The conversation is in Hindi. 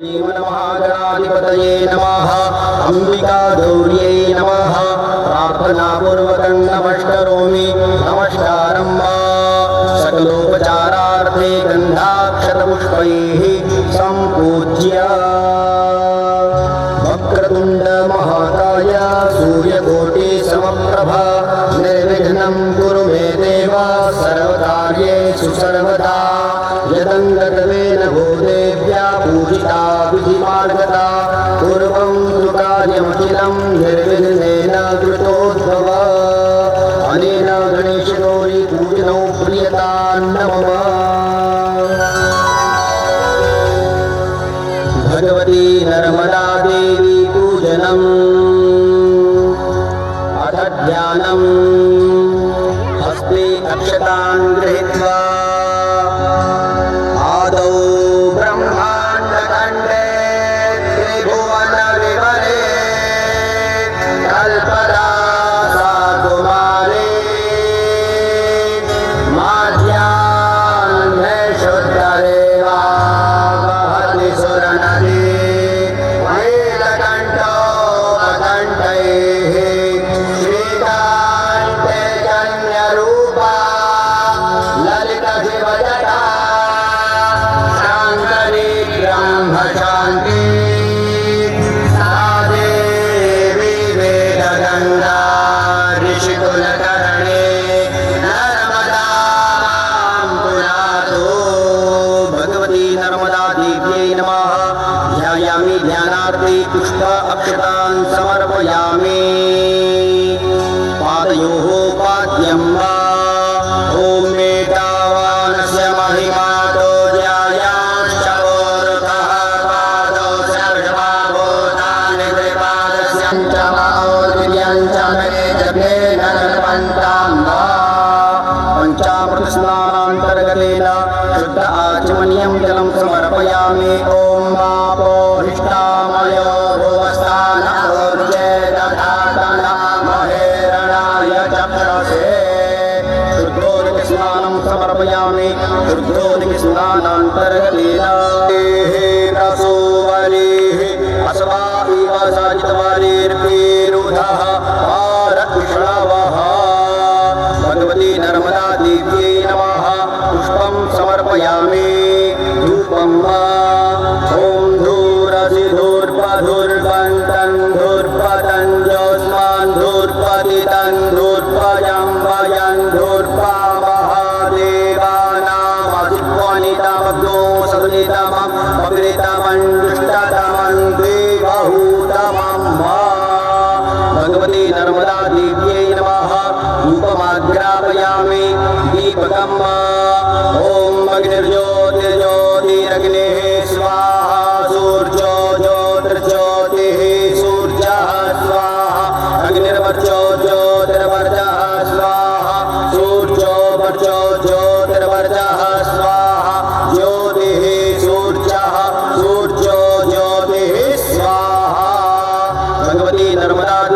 श्रीमन्महागणाधिपतये नमः। अंबिका गौर्यै नमः। प्रार्थनापूर्वकं नमस्करोमि नमस्कारं वा। सकलोपचारार्थे गन्धाक्षतपुष्पैः सम्पूज्य वक्रतुण्ड महाकाय सूर्यकोटि समप्रभा निर्विघ्नं कुरु मे देव सर्वकार्येषु सर्वदा। यदङ्गतवेन भूदेव्या पूजिता विधिमार्गता पूर्वं तु कार्यमखिलं निर्विघ्नेन कृतोद्भव। अनेन गणेशगौरी पूजनौ प्रियतान्नमः। भगवती नर्मदा देवी पूजनम् अथ ध्यानम्। हस्ते अक्षतान् गृहीत्वा आदौ ब्रह्माण्डखण्डे त्रिभुवनविमले कल्पदासा कुमारे माध्याह्ने शुद्धरेवा वहति सुरनदी नीलकण्ठोपकण्ठैः श्रीकान्ते कन्यरूपा ललितशिवजटा ब्रह्मशान्ति सा देवी वेदगङ्गा ऋषिकुलकर्णे नर्मदां पुनातु। भगवती नर्मदा देव्यै नमः। ध्यायामि ध्यानार्थे पुष्प अक्षतान् समर्पयामि। पादयोः पाद्यं वा ॐ मेटावानस्य महिमातो पंचामृतस्नानान्तर्गतेन शुद्ध आचमनीयं जलं समर्पयामि। ॐ मापोहिष्ठामयो भुवस्थानोर्जेदधातन महेरणाय चक्रसे शुद्धोदकस्नानं समर्पयामि। शुद्धोदकस्नानान्तर्गतेन रसोवरेः अस्वा इव सजितवरेर्पेरुधः पारकृष्णवः। भगवती नर्मदा देव्यै नमः। पुष्पं समर्पयामि। धूपं वा ॐ धूरसि धूर्पधूर्पन्तं धूर्पतं ज्योत्स्नान् धूर्पतितं धूर्पयं वयं धूर्पा महादेवानामधिक्वनितमग्नो सदुनितमं पवित्रमं दुष्टतमं द्विबहुतमं वा। भगवती नर्मदा देव्यै नमः। धूपमाग्रापयामि। दीपकम् ॐ अग्निर्ज्योतिः